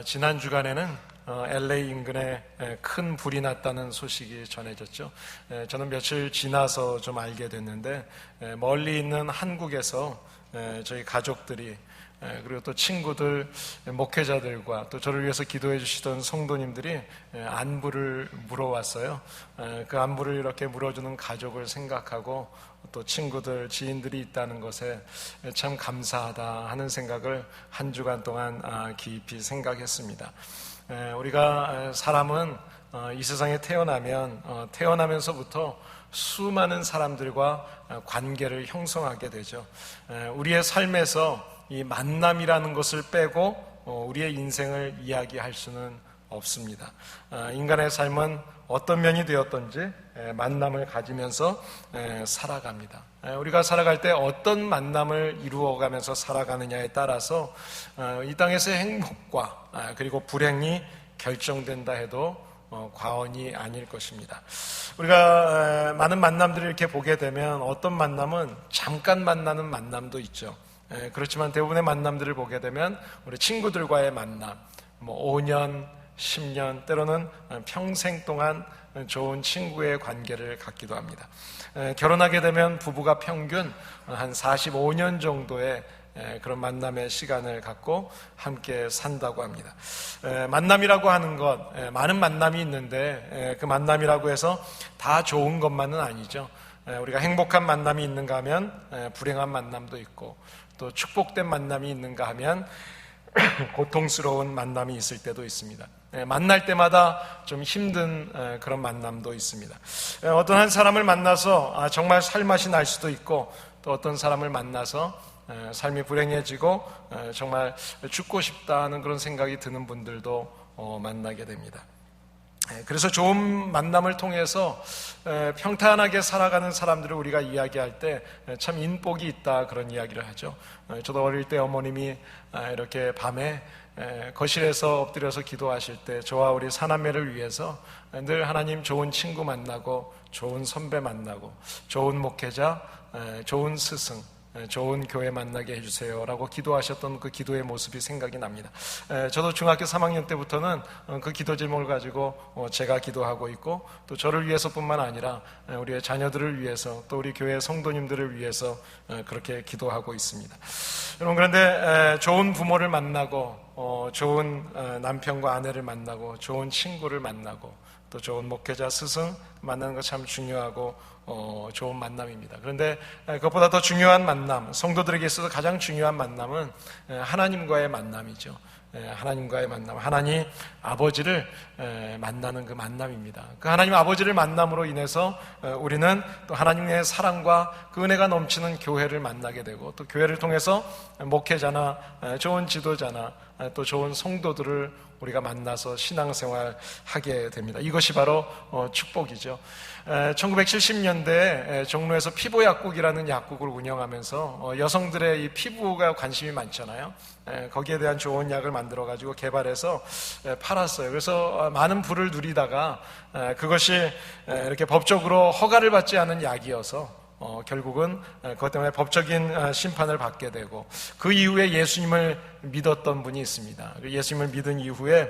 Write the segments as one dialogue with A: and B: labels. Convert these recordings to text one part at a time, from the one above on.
A: 지난 주간에는 LA 인근에 큰 불이 났다는 소식이 전해졌죠. 저는 며칠 지나서 좀 알게 됐는데 멀리 있는 한국에서 저희 가족들이 그리고 또 친구들, 목회자들과 또 저를 위해서 기도해 주시던 성도님들이 안부를 물어왔어요. 그 안부를 이렇게 물어주는 가족을 생각하고 또 친구들, 지인들이 있다는 것에 참 감사하다 하는 생각을 한 주간 동안 깊이 생각했습니다. 우리가 사람은 이 세상에 태어나면서부터 수많은 사람들과 관계를 형성하게 되죠. 우리의 삶에서 이 만남이라는 것을 빼고 우리의 인생을 이야기할 수는 없습니다. 인간의 삶은 어떤 면이 되었던지 만남을 가지면서 살아갑니다. 우리가 살아갈 때 어떤 만남을 이루어가면서 살아가느냐에 따라서 이 땅에서의 행복과 그리고 불행이 결정된다 해도 과언이 아닐 것입니다. 우리가 많은 만남들을 이렇게 보게 되면 어떤 만남은 잠깐 만나는 만남도 있죠. 그렇지만 대부분의 만남들을 보게 되면 우리 친구들과의 만남, 5년, 10년, 때로는 평생 동안 좋은 친구의 관계를 갖기도 합니다. 결혼하게 되면 부부가 평균 한 45년 정도의 그런 만남의 시간을 갖고 함께 산다고 합니다. 만남이라고 하는 것, 많은 만남이 있는데 그 만남이라고 해서 다 좋은 것만은 아니죠. 우리가 행복한 만남이 있는가 하면 불행한 만남도 있고, 또 축복된 만남이 있는가 하면 고통스러운 만남이 있을 때도 있습니다. 만날 때마다 좀 힘든 그런 만남도 있습니다. 어떤 한 사람을 만나서 정말 살맛이 날 수도 있고, 또 어떤 사람을 만나서 삶이 불행해지고 정말 죽고 싶다는 그런 생각이 드는 분들도 만나게 됩니다. 그래서 좋은 만남을 통해서 평탄하게 살아가는 사람들을 우리가 이야기할 때 참 인복이 있다, 그런 이야기를 하죠. 저도 어릴 때 어머님이 이렇게 밤에 거실에서 엎드려서 기도하실 때 저와 우리 사남매를 위해서 늘 하나님 좋은 친구 만나고 좋은 선배 만나고 좋은 목회자, 좋은 스승, 좋은 교회 만나게 해주세요 라고 기도하셨던 그 기도의 모습이 생각이 납니다. 저도 중학교 3학년 때부터는 그 기도 제목을 가지고 제가 기도하고 있고, 또 저를 위해서뿐만 아니라 우리의 자녀들을 위해서, 또 우리 교회 성도님들을 위해서 그렇게 기도하고 있습니다. 여러분, 그런데 좋은 부모를 만나고 좋은 남편과 아내를 만나고 좋은 친구를 만나고 또 좋은 목회자, 스승 만나는 거 참 중요하고 좋은 만남입니다. 그런데 그것보다 더 중요한 만남, 성도들에게 있어서 가장 중요한 만남은 하나님과의 만남이죠. 하나님과의 만남, 하나님 아버지를 만나는 그 만남입니다. 그 하나님 아버지를 만남으로 인해서 우리는 또 하나님의 사랑과 그 은혜가 넘치는 교회를 만나게 되고, 또 교회를 통해서 목회자나 좋은 지도자나 또 좋은 성도들을 우리가 만나서 신앙생활 하게 됩니다. 이것이 바로 축복이죠. 1970년대에 종로에서 피부약국이라는 약국을 운영하면서 여성들의 이 피부가 관심이 많잖아요. 거기에 대한 좋은 약을 만들어가지고 개발해서 팔았어요. 그래서 많은 부를 누리다가 그것이 이렇게 법적으로 허가를 받지 않은 약이어서 결국은 그것 때문에 법적인 심판을 받게 되고, 그 이후에 예수님을 믿었던 분이 있습니다. 예수님을 믿은 이후에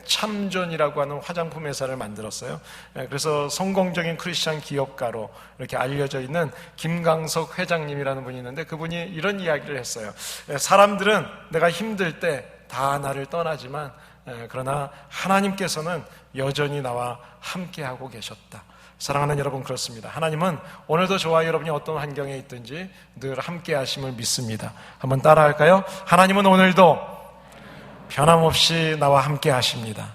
A: 참존이라고 하는 화장품 회사를 만들었어요. 그래서 성공적인 크리스찬 기업가로 이렇게 알려져 있는 김강석 회장님이라는 분이 있는데, 그분이 이런 이야기를 했어요. 사람들은 내가 힘들 때 다 나를 떠나지만 그러나 하나님께서는 여전히 나와 함께하고 계셨다. 사랑하는 여러분, 그렇습니다. 하나님은 오늘도 저와 여러분이 어떤 환경에 있든지 늘 함께 하심을 믿습니다. 한번 따라할까요? 하나님은 오늘도 변함없이 나와 함께 하십니다.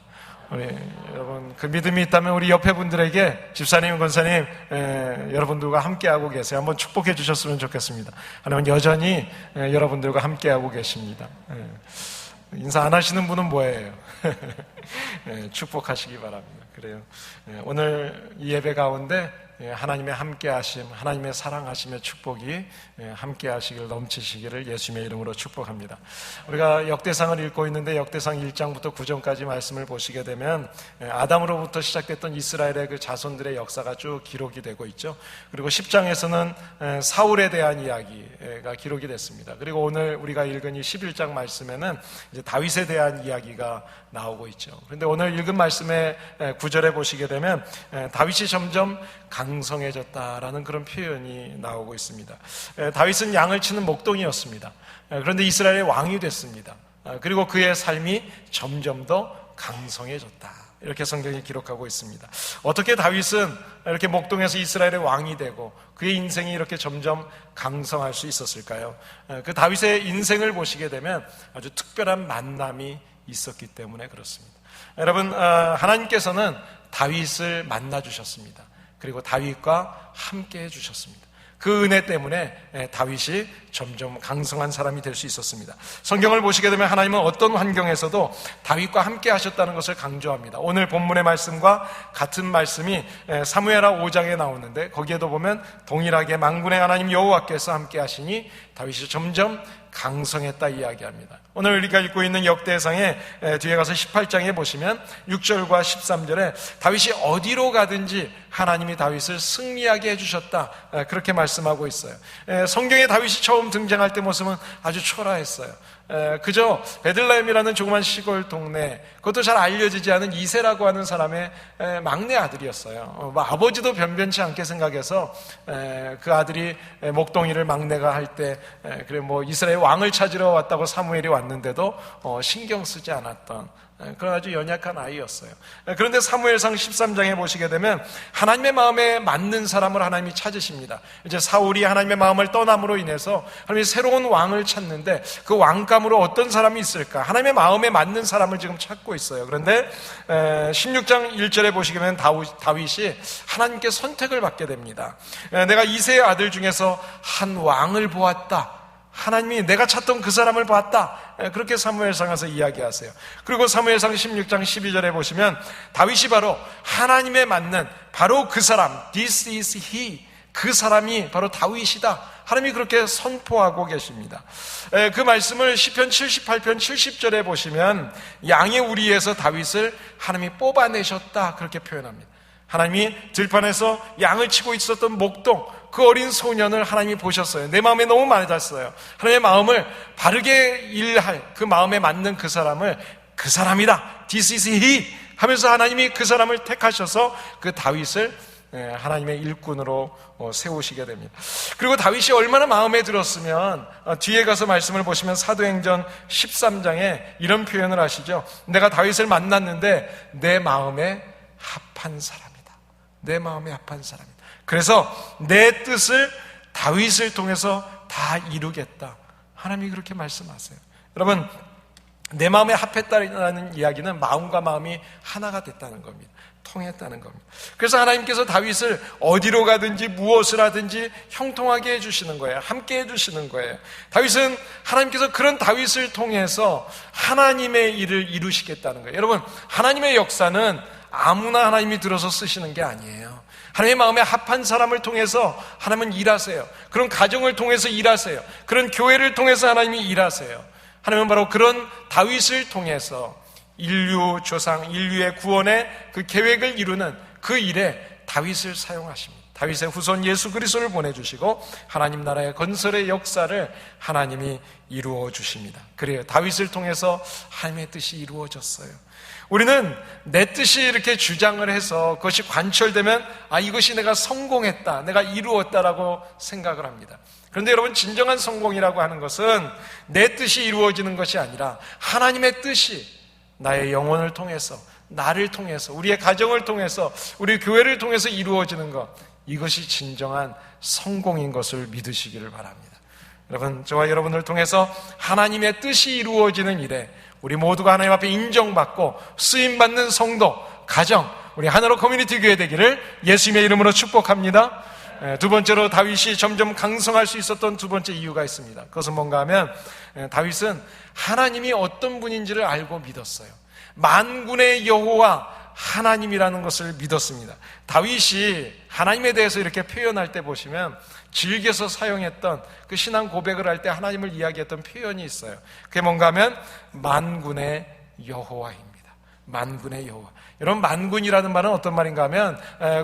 A: 우리 여러분, 그 믿음이 있다면 우리 옆에 분들에게, 집사님, 권사님, 여러분들과 함께하고 계세요. 한번 축복해 주셨으면 좋겠습니다. 하나님은 여전히 여러분들과 함께하고 계십니다. 인사 안 하시는 분은 뭐예요? 축복하시기 바랍니다. 그래요. 오늘 이 예배 가운데 하나님의 함께하심, 하나님의 사랑하심의 축복이 함께하시길 넘치시기를 예수님의 이름으로 축복합니다. 우리가 역대상을 읽고 있는데 역대상 1장부터 9장까지 말씀을 보시게 되면 아담으로부터 시작됐던 이스라엘의 그 자손들의 역사가 쭉 기록이 되고 있죠. 그리고 10장에서는 사울에 대한 이야기가 기록이 됐습니다. 그리고 오늘 우리가 읽은 이 11장 말씀에는 이제 다윗에 대한 이야기가 나오고 있죠. 그런데 오늘 읽은 말씀의 9절에 보시게 되면 다윗이 점점 강성해졌다라는 그런 표현이 나오고 있습니다. 다윗은 양을 치는 목동이었습니다. 그런데 이스라엘의 왕이 됐습니다. 그리고 그의 삶이 점점 더 강성해졌다. 이렇게 성경이 기록하고 있습니다. 어떻게 다윗은 이렇게 목동에서 이스라엘의 왕이 되고 그의 인생이 이렇게 점점 강성할 수 있었을까요? 그 다윗의 인생을 보시게 되면 아주 특별한 만남이 있었기 때문에 그렇습니다. 여러분, 하나님께서는 다윗을 만나 주셨습니다. 그리고 다윗과 함께 해주셨습니다. 그 은혜 때문에 다윗이 점점 강성한 사람이 될 수 있었습니다. 성경을 보시게 되면 하나님은 어떤 환경에서도 다윗과 함께 하셨다는 것을 강조합니다. 오늘 본문의 말씀과 같은 말씀이 사무엘하 5장에 나오는데 거기에도 보면 동일하게 만군의 하나님 여호와께서 함께 하시니 다윗이 점점 강성했다 이야기합니다. 오늘 우리가 읽고 있는 역대상의 뒤에 가서 18장에 보시면 6절과 13절에 다윗이 어디로 가든지 하나님이 다윗을 승리하게 해주셨다, 그렇게 말씀하고 있어요. 성경에 다윗이 처음 등장할 때 모습은 아주 초라했어요. 그저 베들레헴이라는 조그만 시골 동네, 그것도 잘 알려지지 않은 이새라고 하는 사람의 막내 아들이었어요. 아버지도 변변치 않게 생각해서 그 아들이 목동이를 막내가 할 때 그래 이스라엘 왕을 찾으러 왔다고 사무엘이 왔는데도 신경 쓰지 않았던 그런 아주 연약한 아이였어요. 그런데 사무엘상 13장에 보시게 되면 하나님의 마음에 맞는 사람을 하나님이 찾으십니다. 이제 사울이 하나님의 마음을 떠남으로 인해서 하나님이 새로운 왕을 찾는데 그 왕감으로 어떤 사람이 있을까? 하나님의 마음에 맞는 사람을 지금 찾고 있어요. 그런데 16장 1절에 보시게 되면 다윗이 하나님께 선택을 받게 됩니다. 내가 이새의 아들 중에서 한 왕을 보았다. 하나님이 내가 찾던 그 사람을 봤다. 그렇게 사무엘상에서 이야기하세요. 그리고 사무엘상 16장 12절에 보시면 다윗이 바로 하나님에 맞는 바로 그 사람, This is he, 그 사람이 바로 다윗이다. 하나님이 그렇게 선포하고 계십니다. 그 말씀을 시편 78편 70절에 보시면 양의 우리에서 다윗을 하나님이 뽑아내셨다, 그렇게 표현합니다. 하나님이 들판에서 양을 치고 있었던 목동, 그 어린 소년을 하나님이 보셨어요. 내 마음에 너무 맞았어요. 하나님의 마음을 바르게 일할 그 마음에 맞는 그 사람을 그 사람이다, This is he 하면서 하나님이 그 사람을 택하셔서 그 다윗을 하나님의 일꾼으로 세우시게 됩니다. 그리고 다윗이 얼마나 마음에 들었으면 뒤에 가서 말씀을 보시면 사도행전 13장에 이런 표현을 하시죠. 내가 다윗을 만났는데 내 마음에 합한 사람이다. 내 마음에 합한 사람이다. 그래서 내 뜻을 다윗을 통해서 다 이루겠다. 하나님이 그렇게 말씀하세요. 여러분, 내 마음에 합했다는 이야기는 마음과 마음이 하나가 됐다는 겁니다. 통했다는 겁니다. 그래서 하나님께서 다윗을 어디로 가든지 무엇을 하든지 형통하게 해주시는 거예요. 함께 해주시는 거예요. 다윗은 하나님께서 그런 다윗을 통해서 하나님의 일을 이루시겠다는 거예요. 여러분, 하나님의 역사는 아무나 하나님이 들어서 쓰시는 게 아니에요. 하나님의 마음에 합한 사람을 통해서 하나님은 일하세요. 그런 가정을 통해서 일하세요. 그런 교회를 통해서 하나님이 일하세요. 하나님은 바로 그런 다윗을 통해서 인류 조상, 인류의 구원의 그 계획을 이루는 그 일에 다윗을 사용하십니다. 다윗의 후손 예수 그리스도를 보내주시고 하나님 나라의 건설의 역사를 하나님이 이루어 주십니다. 그래요. 다윗을 통해서 하나님의 뜻이 이루어졌어요. 우리는 내 뜻이 이렇게 주장을 해서 그것이 관철되면 이것이 내가 성공했다, 내가 이루었다라고 생각을 합니다. 그런데 여러분, 진정한 성공이라고 하는 것은 내 뜻이 이루어지는 것이 아니라 하나님의 뜻이 나의 영혼을 통해서, 나를 통해서, 우리의 가정을 통해서, 우리 교회를 통해서 이루어지는 것, 이것이 진정한 성공인 것을 믿으시기를 바랍니다. 여러분, 저와 여러분을 통해서 하나님의 뜻이 이루어지는 일에 우리 모두가 하나님 앞에 인정받고 쓰임받는 성도, 가정, 우리 하나로 커뮤니티 교회 되기를 예수님의 이름으로 축복합니다. 두 번째로 다윗이 점점 강성할 수 있었던 두 번째 이유가 있습니다. 그것은 뭔가 하면 다윗은 하나님이 어떤 분인지를 알고 믿었어요. 만군의 여호와, 하나님이라는 것을 믿었습니다. 다윗이 하나님에 대해서 이렇게 표현할 때 보시면 즐겨서 사용했던 그 신앙 고백을 할 때 하나님을 이야기했던 표현이 있어요. 그게 뭔가 하면 만군의 여호와입니다. 만군의 여호와. 여러분, 만군이라는 말은 어떤 말인가 하면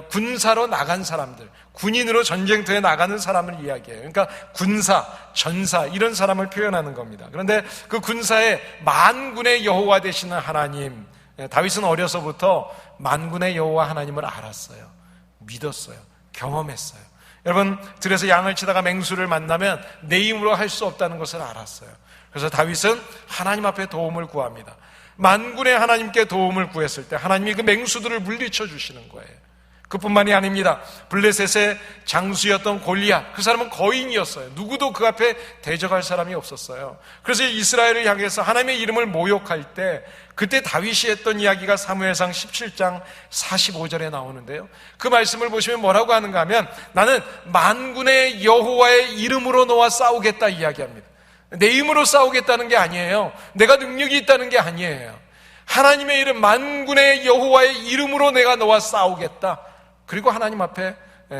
A: 군사로 나간 사람들, 군인으로 전쟁터에 나가는 사람을 이야기해요. 그러니까 군사, 전사 이런 사람을 표현하는 겁니다. 그런데 그 군사의 만군의 여호와 되시는 하나님, 다윗은 어려서부터 만군의 여호와 하나님을 알았어요. 믿었어요. 경험했어요. 여러분, 들에서 양을 치다가 맹수를 만나면 내 힘으로 할 수 없다는 것을 알았어요. 그래서 다윗은 하나님 앞에 도움을 구합니다. 만군의 하나님께 도움을 구했을 때 하나님이 그 맹수들을 물리쳐 주시는 거예요. 그뿐만이 아닙니다. 블레셋의 장수였던 골리앗, 그 사람은 거인이었어요. 누구도 그 앞에 대적할 사람이 없었어요. 그래서 이스라엘을 향해서 하나님의 이름을 모욕할 때 그때 다윗이 했던 이야기가 사무엘상 17장 45절에 나오는데요. 그 말씀을 보시면 뭐라고 하는가 하면 나는 만군의 여호와의 이름으로 너와 싸우겠다 이야기합니다. 내 힘으로 싸우겠다는 게 아니에요. 내가 능력이 있다는 게 아니에요. 하나님의 이름, 만군의 여호와의 이름으로 내가 너와 싸우겠다. 그리고 하나님 앞에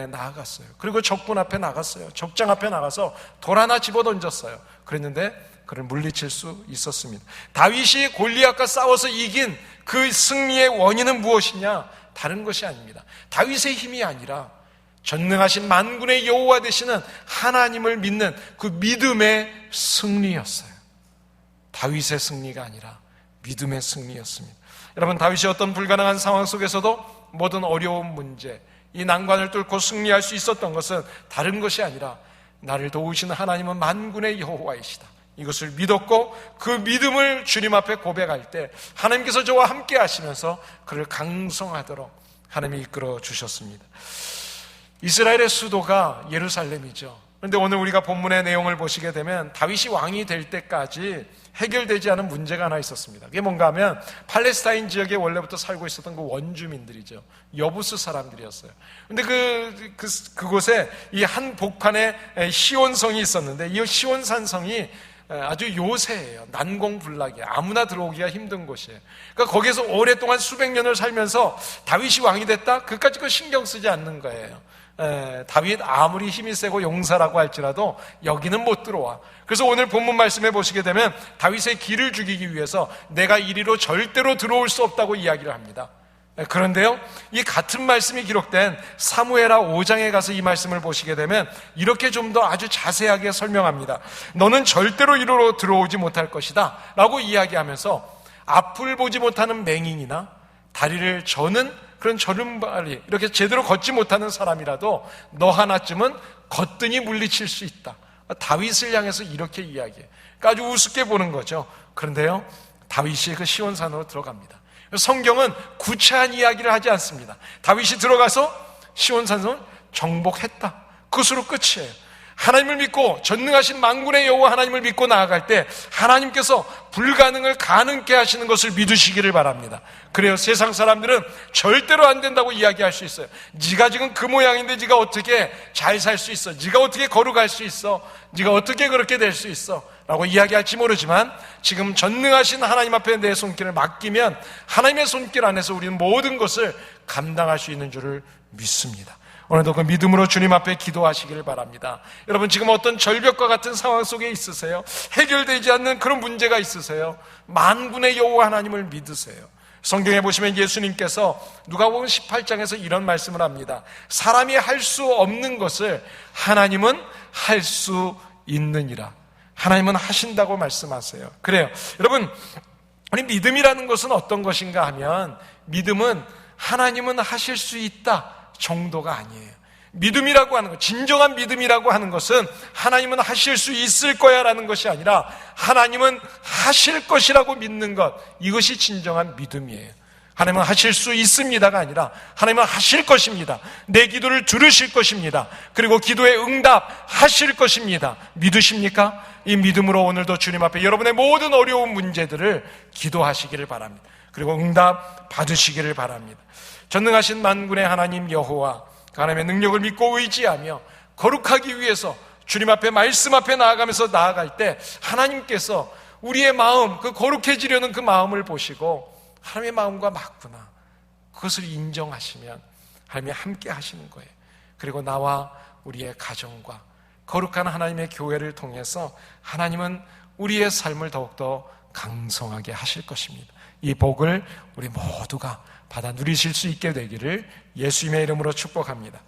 A: 나아갔어요. 그리고 적군 앞에 나갔어요. 적장 앞에 나가서 돌 하나 집어던졌어요. 그랬는데 그를 물리칠 수 있었습니다. 다윗이 골리앗과 싸워서 이긴 그 승리의 원인은 무엇이냐? 다른 것이 아닙니다. 다윗의 힘이 아니라 전능하신 만군의 여호와 되시는 하나님을 믿는 그 믿음의 승리였어요. 다윗의 승리가 아니라 믿음의 승리였습니다. 여러분, 다윗이 어떤 불가능한 상황 속에서도 모든 어려운 문제, 이 난관을 뚫고 승리할 수 있었던 것은 다른 것이 아니라 나를 도우시는 하나님은 만군의 여호와이시다. 이것을 믿었고 그 믿음을 주님 앞에 고백할 때 하나님께서 저와 함께 하시면서 그를 강성하도록 하나님이 이끌어 주셨습니다. 이스라엘의 수도가 예루살렘이죠. 그런데 오늘 우리가 본문의 내용을 보시게 되면 다윗이 왕이 될 때까지 해결되지 않은 문제가 하나 있었습니다. 그게 뭔가 하면 팔레스타인 지역에 원래부터 살고 있었던 그 원주민들이죠. 여부스 사람들이었어요. 그런데 그곳에 이 한 복판에 시온성이 있었는데 이 시온산성이 아주 요새예요. 난공불락이에요. 아무나 들어오기가 힘든 곳이에요. 그러니까 거기에서 오랫동안 수백 년을 살면서 다윗이 왕이 됐다? 그까짓 거 신경 쓰지 않는 거예요. 다윗 아무리 힘이 세고 용사라고 할지라도 여기는 못 들어와. 그래서 오늘 본문 말씀에 보시게 되면 다윗의 길을 죽이기 위해서 내가 이리로 절대로 들어올 수 없다고 이야기를 합니다. 그런데요, 이 같은 말씀이 기록된 사무엘하 5장에 가서 이 말씀을 보시게 되면 이렇게 좀 더 아주 자세하게 설명합니다. 너는 절대로 이리로 들어오지 못할 것이다 라고 이야기하면서 앞을 보지 못하는 맹인이나 다리를 저는 그런 저른발이 이렇게 제대로 걷지 못하는 사람이라도 너 하나쯤은 거뜬히 물리칠 수 있다. 다윗을 향해서 이렇게 이야기해. 그러니까 아주 우습게 보는 거죠. 그런데요, 다윗이 그 시온산으로 들어갑니다. 성경은 구체한 이야기를 하지 않습니다. 다윗이 들어가서 시온산을 정복했다. 그것으로 끝이에요. 하나님을 믿고 전능하신 만군의 여호와 하나님을 믿고 나아갈 때 하나님께서 불가능을 가능케 하시는 것을 믿으시기를 바랍니다. 그래요, 세상 사람들은 절대로 안 된다고 이야기할 수 있어요. 네가 지금 그 모양인데 네가 어떻게 잘 살 수 있어? 네가 어떻게 걸어갈 수 있어? 네가 어떻게 그렇게 될 수 있어? 라고 이야기할지 모르지만 지금 전능하신 하나님 앞에 내 손길을 맡기면 하나님의 손길 안에서 우리는 모든 것을 감당할 수 있는 줄을 믿습니다. 오늘도 그 믿음으로 주님 앞에 기도하시기를 바랍니다. 여러분, 지금 어떤 절벽과 같은 상황 속에 있으세요? 해결되지 않는 그런 문제가 있으세요? 만군의 여호와 하나님을 믿으세요. 성경에 보시면 예수님께서 누가복음 18장에서 이런 말씀을 합니다. 사람이 할 수 없는 것을 하나님은 할 수 있느니라. 하나님은 하신다고 말씀하세요. 그래요, 여러분, 우리 믿음이라는 것은 어떤 것인가 하면 믿음은 하나님은 하실 수 있다 정도가 아니에요. 믿음이라고 하는 것, 진정한 믿음이라고 하는 것은 하나님은 하실 수 있을 거야 라는 것이 아니라 하나님은 하실 것이라고 믿는 것, 이것이 진정한 믿음이에요. 하나님은 하실 수 있습니다가 아니라 하나님은 하실 것입니다. 내 기도를 들으실 것입니다. 그리고 기도에 응답하실 것입니다. 믿으십니까? 이 믿음으로 오늘도 주님 앞에 여러분의 모든 어려운 문제들을 기도하시기를 바랍니다. 그리고 응답 받으시기를 바랍니다. 전능하신 만군의 하나님 여호와, 하나님의 능력을 믿고 의지하며 거룩하기 위해서 주님 앞에 말씀 앞에 나아가면서 나아갈 때 하나님께서 우리의 마음, 그 거룩해지려는 그 마음을 보시고 하나님의 마음과 맞구나, 그것을 인정하시면 하나님이 함께 하시는 거예요. 그리고 나와 우리의 가정과 거룩한 하나님의 교회를 통해서 하나님은 우리의 삶을 더욱더 강성하게 하실 것입니다. 이 복을 우리 모두가 받아 누리실 수 있게 되기를 예수님의 이름으로 축복합니다.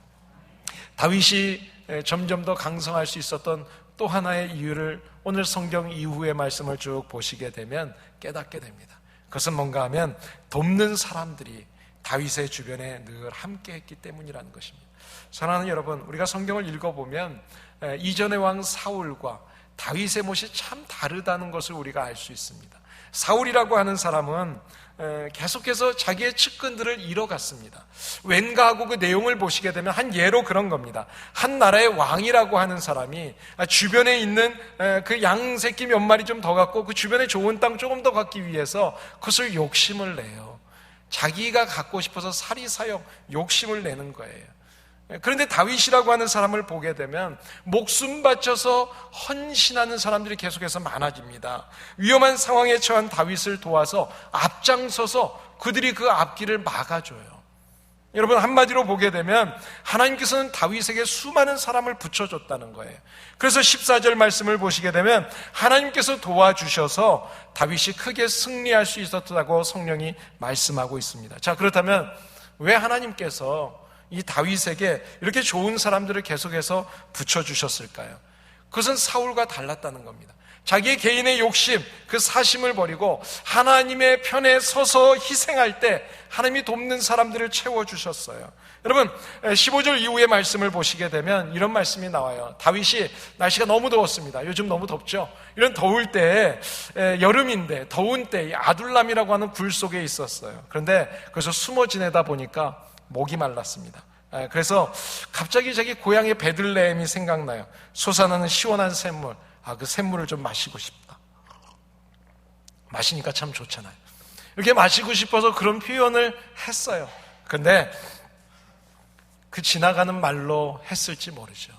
A: 다윗이 점점 더 강성할 수 있었던 또 하나의 이유를 오늘 성경 이후의 말씀을 쭉 보시게 되면 깨닫게 됩니다. 그것은 뭔가 하면 돕는 사람들이 다윗의 주변에 늘 함께 했기 때문이라는 것입니다. 사랑하는 여러분, 우리가 성경을 읽어보면 이전의 왕 사울과 다윗의 모습이 참 다르다는 것을 우리가 알 수 있습니다. 사울이라고 하는 사람은 계속해서 자기의 측근들을 잃어갔습니다. 왠가 하고 그 내용을 보시게 되면 한 예로 그런 겁니다. 한 나라의 왕이라고 하는 사람이 주변에 있는 그 양 새끼 몇 마리 좀 더 갖고 그 주변에 좋은 땅 조금 더 갖기 위해서 그것을 욕심을 내요. 자기가 갖고 싶어서 사리사욕 욕심을 내는 거예요. 그런데 다윗이라고 하는 사람을 보게 되면 목숨 바쳐서 헌신하는 사람들이 계속해서 많아집니다. 위험한 상황에 처한 다윗을 도와서 앞장서서 그들이 그 앞길을 막아줘요. 여러분, 한마디로 보게 되면 하나님께서는 다윗에게 수많은 사람을 붙여줬다는 거예요. 그래서 14절 말씀을 보시게 되면 하나님께서 도와주셔서 다윗이 크게 승리할 수 있었다고 성령이 말씀하고 있습니다. 자, 그렇다면 왜 하나님께서 이 다윗에게 이렇게 좋은 사람들을 계속해서 붙여주셨을까요? 그것은 사울과 달랐다는 겁니다. 자기의 개인의 욕심, 그 사심을 버리고 하나님의 편에 서서 희생할 때 하나님이 돕는 사람들을 채워주셨어요. 여러분, 15절 이후의 말씀을 보시게 되면 이런 말씀이 나와요. 다윗이 날씨가 너무 더웠습니다. 요즘 너무 덥죠? 이런 더울 때, 여름인데 더운 때 아둘람이라고 하는 굴 속에 있었어요. 그런데 거기서 숨어 지내다 보니까 목이 말랐습니다. 그래서 갑자기 자기 고향의 베들레헴이 생각나요. 솟아나는 시원한 샘물, 그 샘물을 좀 마시고 싶다. 마시니까 참 좋잖아요. 이렇게 마시고 싶어서 그런 표현을 했어요. 그런데 그 지나가는 말로 했을지 모르죠.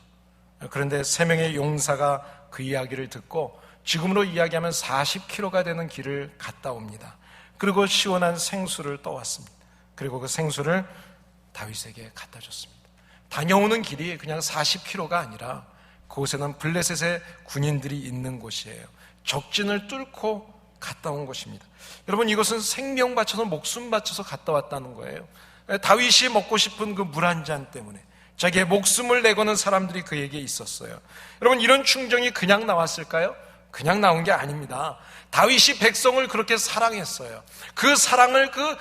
A: 그런데 3명의 용사가 그 이야기를 듣고 지금으로 이야기하면 40km가 되는 길을 갔다 옵니다. 그리고 시원한 생수를 떠왔습니다. 그리고 그 생수를 다윗에게 갖다 줬습니다. 다녀오는 길이 그냥 40km가 아니라 그곳에는 블레셋의 군인들이 있는 곳이에요. 적진을 뚫고 갔다 온 곳입니다. 여러분, 이것은 생명 바쳐서 목숨 바쳐서 갔다 왔다는 거예요. 다윗이 먹고 싶은 그 물 한 잔 때문에 자기의 목숨을 내거는 사람들이 그에게 있었어요. 여러분, 이런 충정이 그냥 나왔을까요? 그냥 나온 게 아닙니다. 다윗이 백성을 그렇게 사랑했어요. 그 사랑을 그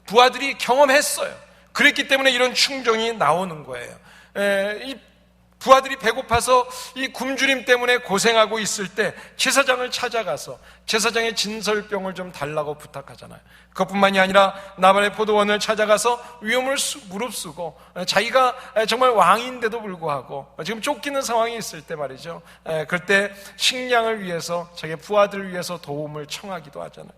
A: 부하들이 경험했어요. 그랬기 때문에 이런 충정이 나오는 거예요. 이 부하들이 배고파서 이 굶주림 때문에 고생하고 있을 때 제사장을 찾아가서 제사장의 진설병을 좀 달라고 부탁하잖아요. 그것뿐만이 아니라 나발의 포도원을 찾아가서 위험을 무릅쓰고 자기가 정말 왕인데도 불구하고 지금 쫓기는 상황이 있을 때 말이죠. 그때 식량을 위해서 자기 부하들을 위해서 도움을 청하기도 하잖아요.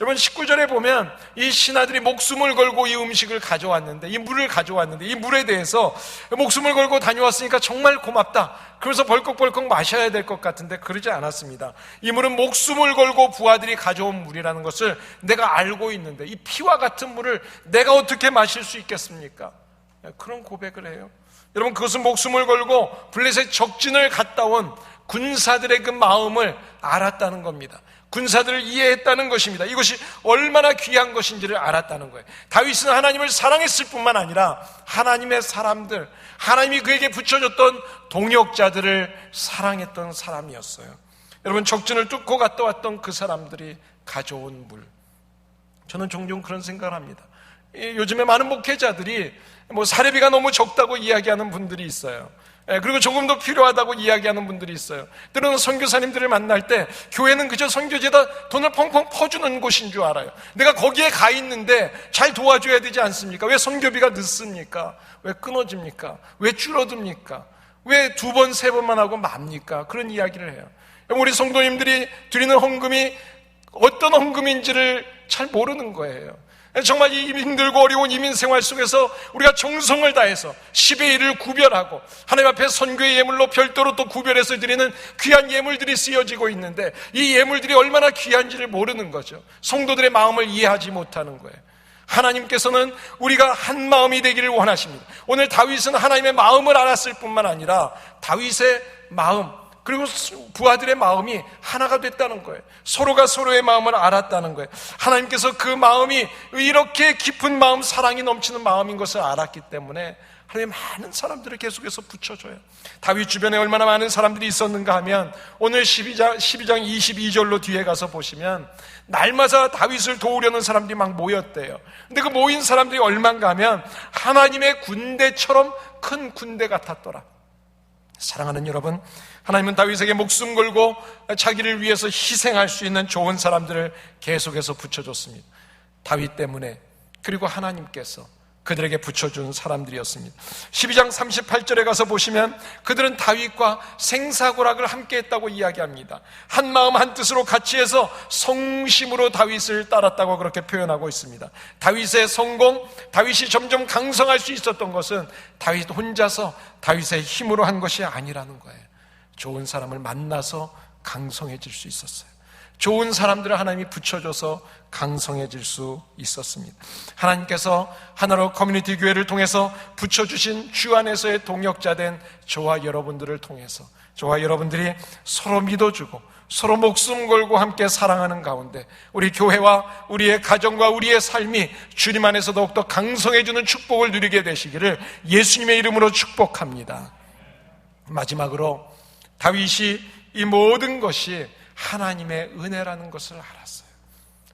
A: 여러분, 19절에 보면 이 신하들이 목숨을 걸고 이 음식을 가져왔는데, 이 물을 가져왔는데, 이 물에 대해서 목숨을 걸고 다녀왔으니까 정말 고맙다. 그래서 벌컥벌컥 마셔야 될 것 같은데 그러지 않았습니다. 이 물은 목숨을 걸고 부하들이 가져온 물이라는 것을 내가 알고 있는데 이 피와 같은 물을 내가 어떻게 마실 수 있겠습니까? 그런 고백을 해요. 여러분, 그것은 목숨을 걸고 블레셋 적진을 갔다 온 군사들의 그 마음을 알았다는 겁니다. 군사들을 이해했다는 것입니다. 이것이 얼마나 귀한 것인지를 알았다는 거예요. 다윗은 하나님을 사랑했을 뿐만 아니라 하나님의 사람들, 하나님이 그에게 붙여줬던 동역자들을 사랑했던 사람이었어요. 여러분, 적진을 뚫고 갔다 왔던 그 사람들이 가져온 물, 저는 종종 그런 생각을 합니다. 요즘에 많은 목회자들이 사례비가 너무 적다고 이야기하는 분들이 있어요. 그리고 조금 더 필요하다고 이야기하는 분들이 있어요. 때로는 선교사님들을 만날 때 교회는 그저 선교지에다 돈을 펑펑 퍼주는 곳인 줄 알아요. 내가 거기에 가 있는데 잘 도와줘야 되지 않습니까? 왜 선교비가 늦습니까? 왜 끊어집니까? 왜 줄어듭니까? 왜 2번, 3번만 하고 맙니까? 그런 이야기를 해요. 우리 성도님들이 드리는 헌금이 어떤 헌금인지를 잘 모르는 거예요. 정말 이 힘들고 어려운 이민 생활 속에서 우리가 정성을 다해서 10의 1을 구별하고 하나님 앞에 선교의 예물로 별도로 또 구별해서 드리는 귀한 예물들이 쓰여지고 있는데 이 예물들이 얼마나 귀한지를 모르는 거죠. 성도들의 마음을 이해하지 못하는 거예요. 하나님께서는 우리가 한 마음이 되기를 원하십니다. 오늘 다윗은 하나님의 마음을 알았을 뿐만 아니라 다윗의 마음 그리고 부하들의 마음이 하나가 됐다는 거예요. 서로가 서로의 마음을 알았다는 거예요. 하나님께서 그 마음이 이렇게 깊은 마음, 사랑이 넘치는 마음인 것을 알았기 때문에 하나님 많은 사람들을 계속해서 붙여줘요. 다윗 주변에 얼마나 많은 사람들이 있었는가 하면 오늘 12장 22절로 뒤에 가서 보시면 날마다 다윗을 도우려는 사람들이 막 모였대요. 근데 그 모인 사람들이 얼마인가 하면 하나님의 군대처럼 큰 군대 같았더라. 사랑하는 여러분, 하나님은 다윗에게 목숨 걸고 자기를 위해서 희생할 수 있는 좋은 사람들을 계속해서 붙여줬습니다. 다윗 때문에, 그리고 하나님께서 그들에게 붙여준 사람들이었습니다. 12장 38절에 가서 보시면 그들은 다윗과 생사고락을 함께 했다고 이야기합니다. 한 마음 한 뜻으로 같이 해서 성심으로 다윗을 따랐다고 그렇게 표현하고 있습니다. 다윗의 성공, 다윗이 점점 강성할 수 있었던 것은 다윗 혼자서 다윗의 힘으로 한 것이 아니라는 거예요. 좋은 사람을 만나서 강성해질 수 있었어요. 좋은 사람들을 하나님이 붙여줘서 강성해질 수 있었습니다. 하나님께서 하나로 커뮤니티 교회를 통해서 붙여주신 주 안에서의 동역자된 저와 여러분들을 통해서 저와 여러분들이 서로 믿어주고 서로 목숨 걸고 함께 사랑하는 가운데 우리 교회와 우리의 가정과 우리의 삶이 주님 안에서 더욱더 강성해지는 축복을 누리게 되시기를 예수님의 이름으로 축복합니다. 마지막으로 다윗이 이 모든 것이 하나님의 은혜라는 것을 알았어요.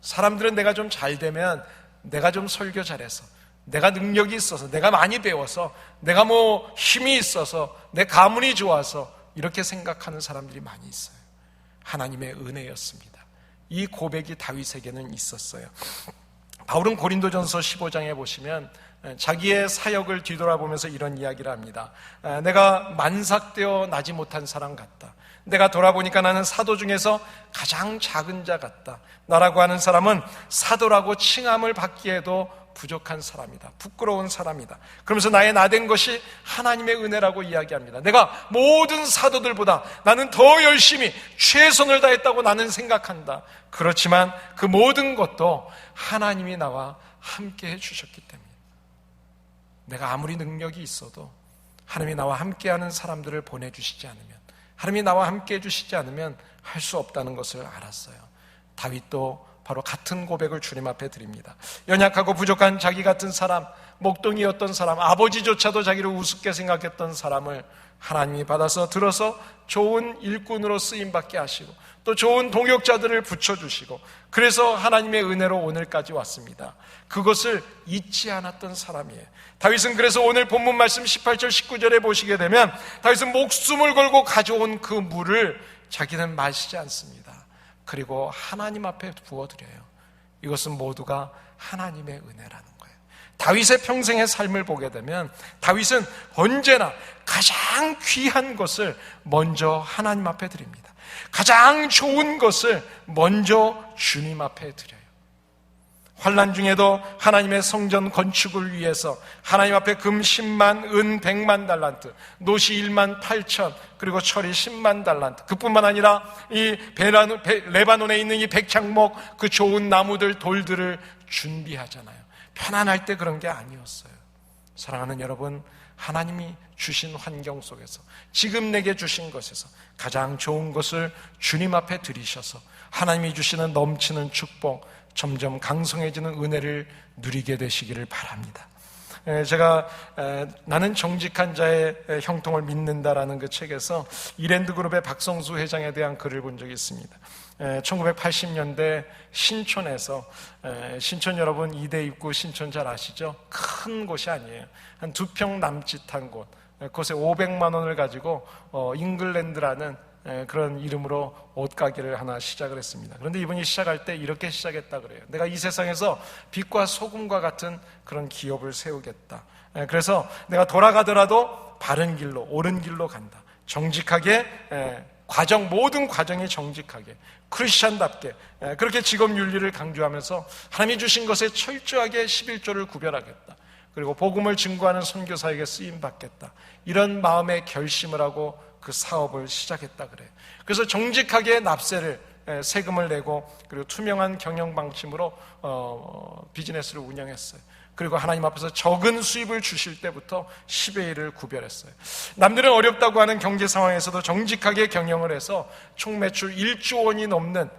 A: 사람들은 내가 좀 잘 되면, 내가 좀 설교 잘해서, 내가 능력이 있어서, 내가 많이 배워서, 내가 힘이 있어서, 내 가문이 좋아서 이렇게 생각하는 사람들이 많이 있어요. 하나님의 은혜였습니다. 이 고백이 다윗에게는 있었어요. 바울은 고린도전서 15장에 보시면 자기의 사역을 뒤돌아보면서 이런 이야기를 합니다. 내가 만삭되어 나지 못한 사람 같다. 내가 돌아보니까 나는 사도 중에서 가장 작은 자 같다. 나라고 하는 사람은 사도라고 칭함을 받기에도 부족한 사람이다. 부끄러운 사람이다. 그러면서 나의 나된 것이 하나님의 은혜라고 이야기합니다. 내가 모든 사도들보다 나는 더 열심히 최선을 다했다고 나는 생각한다. 그렇지만 그 모든 것도 하나님이 나와 함께 해주셨기 때문에 내가 아무리 능력이 있어도 하나님이 나와 함께하는 사람들을 보내주시지 않으면, 하나님이 나와 함께 해주시지 않으면 할 수 없다는 것을 알았어요. 다윗도 바로 같은 고백을 주님 앞에 드립니다. 연약하고 부족한 자기 같은 사람, 목동이었던 사람, 아버지조차도 자기를 우습게 생각했던 사람을 하나님이 받아서 들어서 좋은 일꾼으로 쓰임받게 하시고 또 좋은 동역자들을 붙여주시고 그래서 하나님의 은혜로 오늘까지 왔습니다. 그것을 잊지 않았던 사람이에요. 다윗은 그래서 오늘 본문 말씀 18절 19절에 보시게 되면 다윗은 목숨을 걸고 가져온 그 물을 자기는 마시지 않습니다. 그리고 하나님 앞에 부어드려요. 이것은 모두가 하나님의 은혜라는 거예요. 다윗의 평생의 삶을 보게 되면 다윗은 언제나 가장 귀한 것을 먼저 하나님 앞에 드립니다. 가장 좋은 것을 먼저 주님 앞에 드려요. 환난 중에도 하나님의 성전 건축을 위해서 하나님 앞에 금 10만, 은 100만 달란트, 노시 1만 8천, 그리고 철이 10만 달란트. 그뿐만 아니라 이 레바논에 있는 이 백향목, 그 좋은 나무들, 돌들을 준비하잖아요. 편안할 때 그런 게 아니었어요. 사랑하는 여러분, 하나님이 주신 환경 속에서 지금 내게 주신 것에서 가장 좋은 것을 주님 앞에 드리셔서 하나님이 주시는 넘치는 축복, 점점 강성해지는 은혜를 누리게 되시기를 바랍니다. 제가 나는 정직한 자의 형통을 믿는다라는 그 책에서 이랜드그룹의 박성수 회장에 대한 글을 본 적이 있습니다. 1980년대 신촌에서, 신촌 여러분 2대 입구 신촌 잘 아시죠? 큰 곳이 아니에요. 한 2평 남짓한 곳, 그곳에 500만 원을 가지고 잉글랜드라는 그런 이름으로 옷가게를 하나 시작을 했습니다. 그런데 이분이 시작할 때 이렇게 시작했다 그래요. 내가 이 세상에서 빛과 소금과 같은 그런 기업을 세우겠다. 그래서 내가 돌아가더라도 바른 길로, 옳은 길로 간다. 정직하게, 모든 과정이 정직하게, 크리스찬답게 그렇게 직업 윤리를 강조하면서 하나님이 주신 것에 철저하게 11조를 구별하겠다. 그리고 복음을 증거하는 선교사에게 쓰임받겠다. 이런 마음의 결심을 하고 그 사업을 시작했다 그래요. 그래서 정직하게 납세를 세금을 내고 그리고 투명한 경영 방침으로 비즈니스를 운영했어요. 그리고 하나님 앞에서 적은 수입을 주실 때부터 10의 1을 구별했어요. 남들은 어렵다고 하는 경제 상황에서도 정직하게 경영을 해서 총 매출 1조 원이 넘는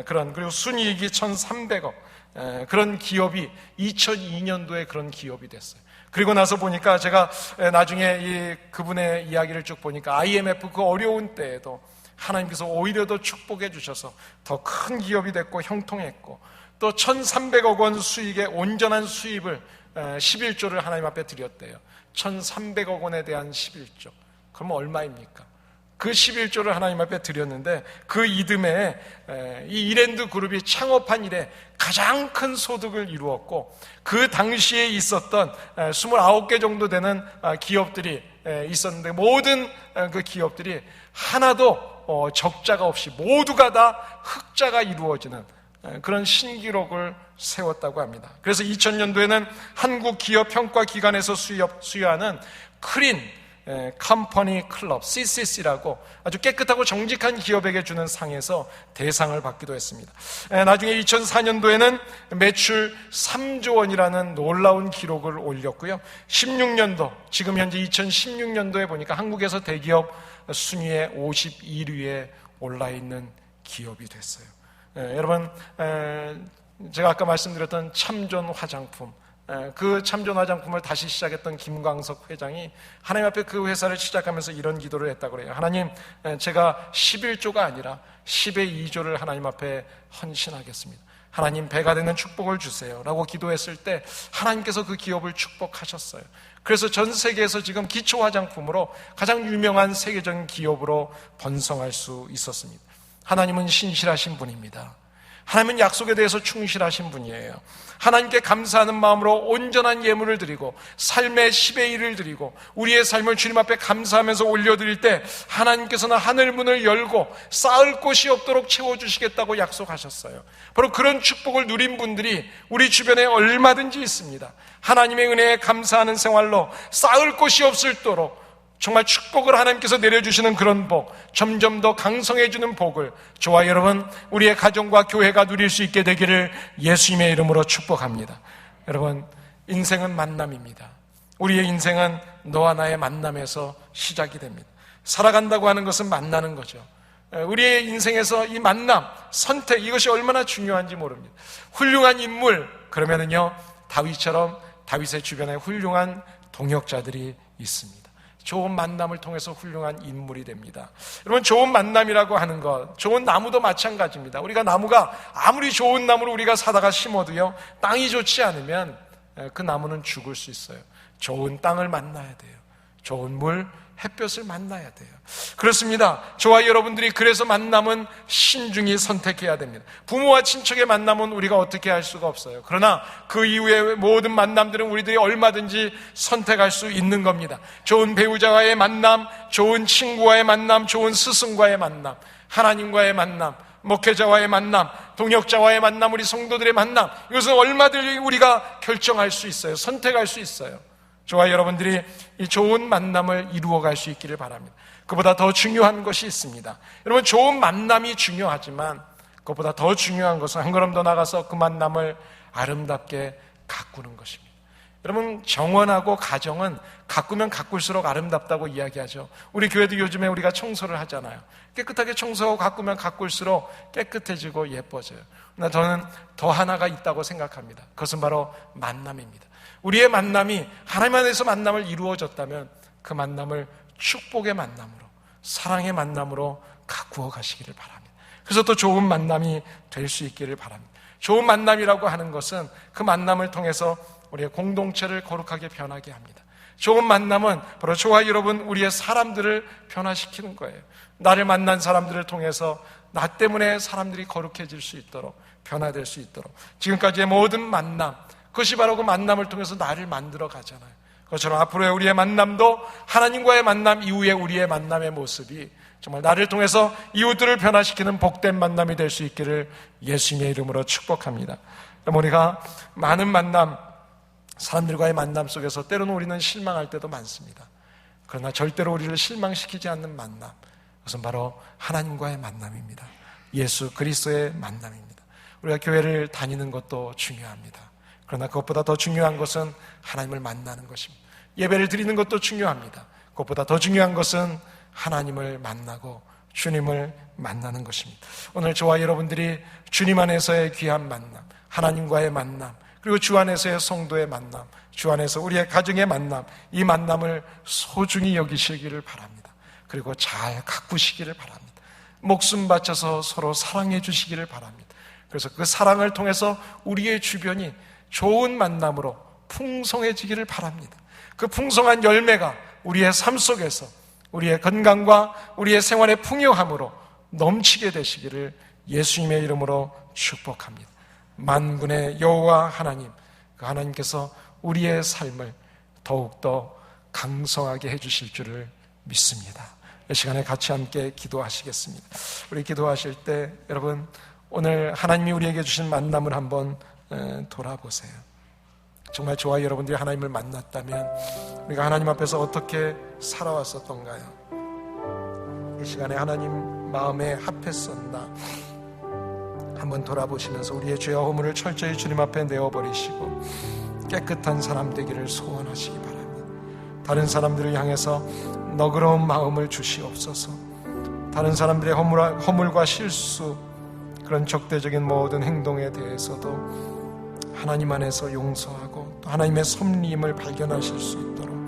A: 그리고 순이익이 1,300억 그런 기업이 2002년도에 그런 기업이 됐어요. 그리고 나서 보니까 제가 나중에 그분의 이야기를 쭉 보니까 IMF 그 어려운 때에도 하나님께서 오히려 더 축복해 주셔서 더 큰 기업이 됐고 형통했고 또 1,300억 원 수익의 온전한 수입을 11조를 하나님 앞에 드렸대요. 1,300억 원에 대한 11조. 그러면 얼마입니까? 그 11조를 하나님 앞에 드렸는데 그 이듬해 이 이랜드 그룹이 창업한 이래 가장 큰 소득을 이루었고 그 당시에 있었던 29개 정도 되는 기업들이 있었는데 모든 그 기업들이 하나도 적자가 없이 모두가 다 흑자가 이루어지는 그런 신기록을 세웠다고 합니다. 그래서 2000년도에는 한국기업평가기관에서 수여하는 크린 컴퍼니 클럽 CCC라고 아주 깨끗하고 정직한 기업에게 주는 상에서 대상을 받기도 했습니다. 나중에 2004년도에는 매출 3조 원이라는 놀라운 기록을 올렸고요. 16년도 지금 현재 2016년도에 보니까 한국에서 대기업 순위에 51위에 올라있는 기업이 됐어요. 여러분, 제가 아까 말씀드렸던 참존 화장품, 그 참존 화장품을 다시 시작했던 김광석 회장이 하나님 앞에 그 회사를 시작하면서 이런 기도를 했다고 그래요. 하나님, 제가 11조가 아니라 10의 2조를 하나님 앞에 헌신하겠습니다. 하나님, 배가 되는 축복을 주세요 라고 기도했을 때 하나님께서 그 기업을 축복하셨어요. 그래서 전 세계에서 지금 기초 화장품으로 가장 유명한 세계적인 기업으로 번성할 수 있었습니다. 하나님은 신실하신 분입니다. 하나님은 약속에 대해서 충실하신 분이에요. 하나님께 감사하는 마음으로 온전한 예물을 드리고 삶의 10의 1을 드리고 우리의 삶을 주님 앞에 감사하면서 올려드릴 때 하나님께서는 하늘 문을 열고 쌓을 곳이 없도록 채워주시겠다고 약속하셨어요. 바로 그런 축복을 누린 분들이 우리 주변에 얼마든지 있습니다. 하나님의 은혜에 감사하는 생활로 쌓을 곳이 없을도록 정말 축복을 하나님께서 내려주시는 그런 복, 점점 더 강성해지는 복을 저와 여러분, 우리의 가정과 교회가 누릴 수 있게 되기를 예수님의 이름으로 축복합니다. 여러분, 인생은 만남입니다. 우리의 인생은 너와 나의 만남에서 시작이 됩니다. 살아간다고 하는 것은 만나는 거죠. 우리의 인생에서 이 만남, 선택, 이것이 얼마나 중요한지 모릅니다. 훌륭한 인물, 그러면은요, 다윗처럼 다윗의 주변에 훌륭한 동역자들이 있습니다. 좋은 만남을 통해서 훌륭한 인물이 됩니다. 여러분, 좋은 만남이라고 하는 것, 좋은 나무도 마찬가지입니다. 우리가 나무가 아무리 좋은 나무를 우리가 사다가 심어도요, 땅이 좋지 않으면 그 나무는 죽을 수 있어요. 좋은 땅을 만나야 돼요. 좋은 물, 햇볕을 만나야 돼요. 그렇습니다. 저와 여러분들이 그래서 만남은 신중히 선택해야 됩니다. 부모와 친척의 만남은 우리가 어떻게 할 수가 없어요. 그러나 그 이후의 모든 만남들은 우리들이 얼마든지 선택할 수 있는 겁니다. 좋은 배우자와의 만남, 좋은 친구와의 만남, 좋은 스승과의 만남, 하나님과의 만남, 목회자와의 만남, 동역자와의 만남, 우리 성도들의 만남, 이것은 얼마든지 우리가 결정할 수 있어요. 선택할 수 있어요. 저와 여러분들이 이 좋은 만남을 이루어갈 수 있기를 바랍니다. 그보다 더 중요한 것이 있습니다. 여러분, 좋은 만남이 중요하지만 그것보다 더 중요한 것은 한 걸음 더 나가서 그 만남을 아름답게 가꾸는 것입니다. 여러분, 정원하고 가정은 가꾸면 가꿀수록 아름답다고 이야기하죠. 우리 교회도 요즘에 우리가 청소를 하잖아요. 깨끗하게 청소하고 가꾸면 가꿀수록 깨끗해지고 예뻐져요. 그러나 저는 더 하나가 있다고 생각합니다. 그것은 바로 만남입니다. 우리의 만남이 하나님 안에서 만남을 이루어졌다면 그 만남을 축복의 만남으로, 사랑의 만남으로 가꾸어 가시기를 바랍니다. 그래서 또 좋은 만남이 될 수 있기를 바랍니다. 좋은 만남이라고 하는 것은 그 만남을 통해서 우리의 공동체를 거룩하게 변하게 합니다. 좋은 만남은 바로 저와 여러분, 우리의 사람들을 변화시키는 거예요. 나를 만난 사람들을 통해서 나 때문에 사람들이 거룩해질 수 있도록, 변화될 수 있도록 지금까지의 모든 만남, 그것이 바로 그 만남을 통해서 나를 만들어 가잖아요. 그것처럼 앞으로의 우리의 만남도 하나님과의 만남 이후에 우리의 만남의 모습이 정말 나를 통해서 이웃들을 변화시키는 복된 만남이 될 수 있기를 예수님의 이름으로 축복합니다. 우리가 많은 만남, 사람들과의 만남 속에서 때로는 우리는 실망할 때도 많습니다. 그러나 절대로 우리를 실망시키지 않는 만남, 그것은 바로 하나님과의 만남입니다. 예수 그리스도의 만남입니다. 우리가 교회를 다니는 것도 중요합니다. 그러나 그것보다 더 중요한 것은 하나님을 만나는 것입니다. 예배를 드리는 것도 중요합니다. 그것보다 더 중요한 것은 하나님을 만나고 주님을 만나는 것입니다. 오늘 저와 여러분들이 주님 안에서의 귀한 만남, 하나님과의 만남, 그리고 주 안에서의 성도의 만남, 주 안에서 우리의 가정의 만남, 이 만남을 소중히 여기시기를 바랍니다. 그리고 잘 가꾸시기를 바랍니다. 목숨 바쳐서 서로 사랑해 주시기를 바랍니다. 그래서 그 사랑을 통해서 우리의 주변이 좋은 만남으로 풍성해지기를 바랍니다. 그 풍성한 열매가 우리의 삶 속에서 우리의 건강과 우리의 생활의 풍요함으로 넘치게 되시기를 예수님의 이름으로 축복합니다. 만군의 여호와 하나님, 그 하나님께서 우리의 삶을 더욱더 강성하게 해주실 줄을 믿습니다. 이 시간에 같이 함께 기도하시겠습니다. 우리 기도하실 때 여러분, 오늘 하나님이 우리에게 주신 만남을 한번 돌아보세요. 정말 저와 여러분들이 하나님을 만났다면 우리가 하나님 앞에서 어떻게 살아왔었던가요? 이 시간에 하나님 마음에 합했었나 한번 돌아보시면서 우리의 죄와 허물을 철저히 주님 앞에 내어버리시고 깨끗한 사람 되기를 소원하시기 바랍니다. 다른 사람들을 향해서 너그러운 마음을 주시옵소서. 다른 사람들의 허물과 실수, 그런 적대적인 모든 행동에 대해서도 하나님 안에서 용서하고 또 하나님의 섭리임을 발견하실 수 있도록,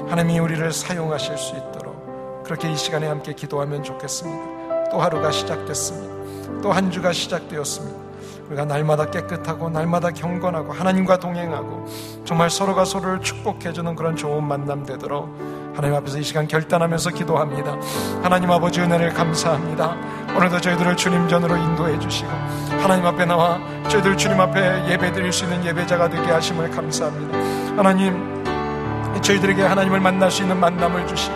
A: 하나님이 우리를 사용하실 수 있도록 그렇게 이 시간에 함께 기도하면 좋겠습니다. 또 하루가 시작됐습니다. 또 한 주가 시작되었습니다. 우리가 날마다 깨끗하고 날마다 경건하고 하나님과 동행하고 정말 서로가 서로를 축복해주는 그런 좋은 만남 되도록 하나님 앞에서 이 시간 결단하면서 기도합니다. 하나님 아버지, 은혜를 감사합니다. 오늘도 저희들을 주님 전으로 인도해 주시고 하나님 앞에 나와 저희들 주님 앞에 예배 드릴 수 있는 예배자가 되게 하심을 감사합니다. 하나님, 저희들에게 하나님을 만날 수 있는 만남을 주시고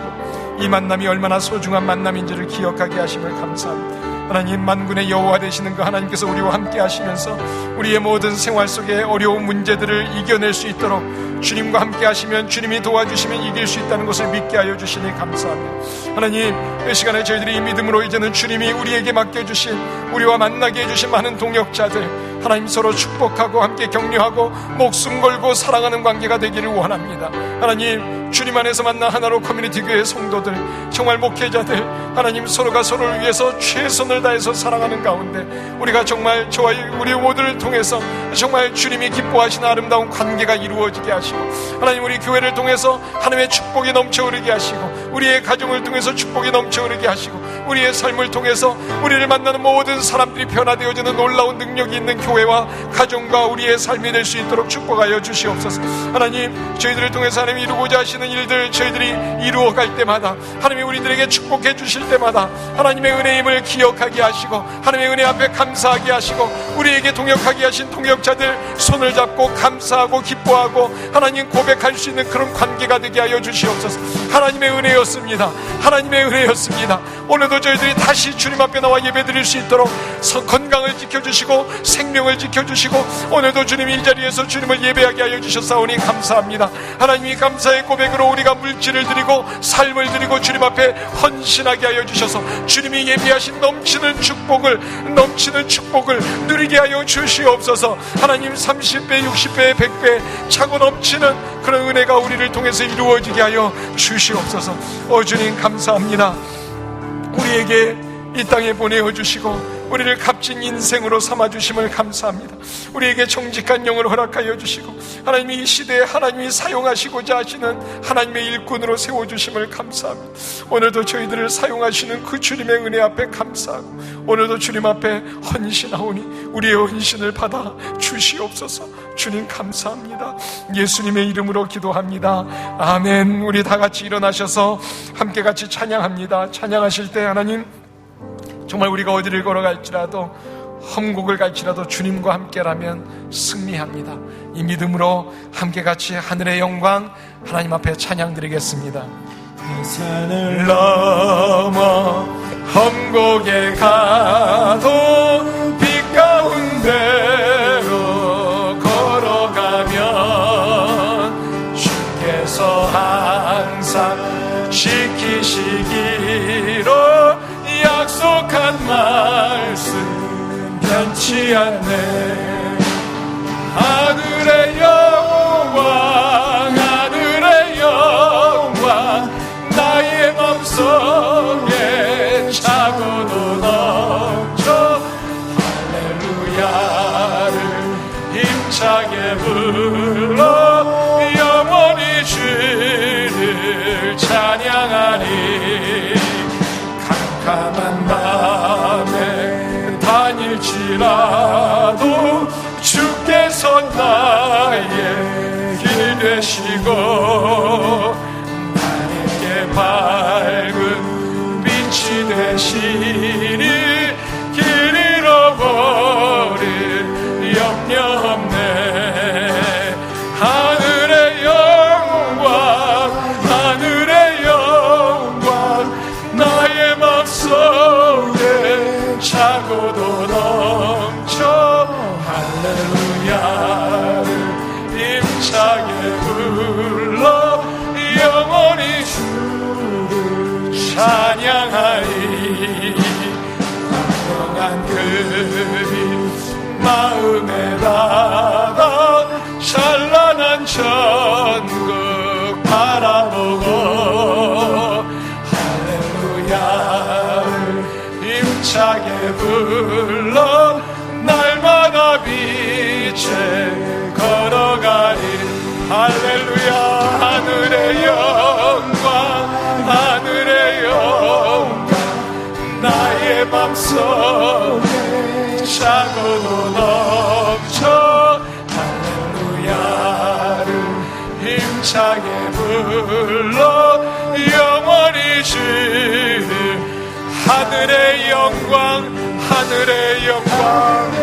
A: 이 만남이 얼마나 소중한 만남인지를 기억하게 하심을 감사합니다. 하나님, 만군의 여호와 되시는 그 하나님께서 우리와 함께 하시면서 우리의 모든 생활 속에 어려운 문제들을 이겨낼 수 있도록 주님과 함께 하시면, 주님이 도와주시면 이길 수 있다는 것을 믿게 하여 주시니 감사합니다. 하나님, 이 시간에 저희들이 이 믿음으로 이제는 주님이 우리에게 맡겨주신, 우리와 만나게 해주신 많은 동역자들 하나님 서로 축복하고 함께 격려하고 목숨 걸고 사랑하는 관계가 되기를 원합니다. 하나님, 주님 안에서 만난 하나로 커뮤니티 교회 성도들, 정말 목회자들, 하나님 서로가 서로를 위해서 최선을 다해서 사랑하는 가운데 우리가 정말 저와 우리 모두를 통해서 정말 주님이 기뻐하시는 아름다운 관계가 이루어지게 하시고, 하나님 우리 교회를 통해서 하나님의 축복이 넘쳐흐르게 하시고, 우리의 가정을 통해서 축복이 넘쳐흐르게 하시고, 우리의 삶을 통해서 우리를 만나는 모든 사람들이 변화되어지는 놀라운 능력이 있는 교회와 가정과 우리의 삶이 될 수 있도록 축복하여 주시옵소서. 하나님, 저희들을 통해서 하나님이 이루고자 하시는 일들 저희들이 이루어갈 때마다, 하나님이 우리들에게 축복해 주실 때마다 하나님의 은혜임을 기억하게 하시고 하나님의 은혜 앞에 감사하게 하시고, 우리에게 동역하게 하신 동역자들 손을 잡고 감사하고 기뻐하고 하나님 고백할 수 있는 그런 관계가 되게 하여 주시옵소서. 하나님의 은혜였습니다. 하나님의 은혜였습니다. 오늘도 저희들이 다시 주님 앞에 나와 예배드릴 수 있도록 건강을 지켜주시고 생명을 지켜주시고, 오늘도 주님이 이 자리에서 주님을 예배하게 하여 주셨사오니 감사합니다. 하나님이 감사의 고백으로 우리가 물질을 드리고 삶을 드리고 주님 앞에 헌신하게 하여 주셔서 주님이 예비하신 넘치는 축복을 누리게 하여 주시옵소서. 하나님, 30배 60배 100배 차고 넘치는 그런 은혜가 우리를 통해서 이루어지게 하여 주시옵소서. 주님 감사합니다. 우리에게 이 땅에 보내어주시고 우리를 값진 인생으로 삼아주심을 감사합니다. 우리에게 정직한 영을 허락하여 주시고 하나님이 이 시대에 하나님이 사용하시고자 하시는 하나님의 일꾼으로 세워주심을 감사합니다. 오늘도 저희들을 사용하시는 그 주님의 은혜 앞에 감사하고 오늘도 주님 앞에 헌신하오니 우리의 헌신을 받아 주시옵소서. 주님 감사합니다. 예수님의 이름으로 기도합니다. 아멘. 우리 다 같이 일어나셔서 함께 같이 찬양합니다. 찬양하실 때 하나님, 정말 우리가 어디를 걸어갈지라도 험곡을 갈지라도 주님과 함께라면 승리합니다. 이 믿음으로 함께 같이 하늘의 영광 하나님 앞에 찬양 드리겠습니다. 산을 넘어 험곡에 가도 빛 가운데로 걸어가면 주께서 항상 지키시기로 약속한 말씀
B: 않네. 하늘의 영광 하늘의 영광 나의 맘속에 차고도 넘쳐 할렐루야를 힘차게 불러 영원히 주를 찬양하리. 캄캄한 밤에 다닐지라도 주께서 나의 길 되시고 나에게 밝은 빛이 되시니 길 잃어버릴 염려 없네. 하늘의 영광 하늘의 영광 나의 맘속에 차고도 넘쳐 할렐루야를 힘차게 불러 영원히 주를 찬양하리. 강경한 그리 마음에 담아 찬란한 천국 바라보고 할렐루야를 힘차게 불러 날마다 빛에 걸어가리. 할렐루야. 하늘의 영광 하늘의 영광 나의 맘속에 차고도 넘쳐 할렐루야를 힘차게 불러 영원히 주를 하늘의 영광 하늘의 영광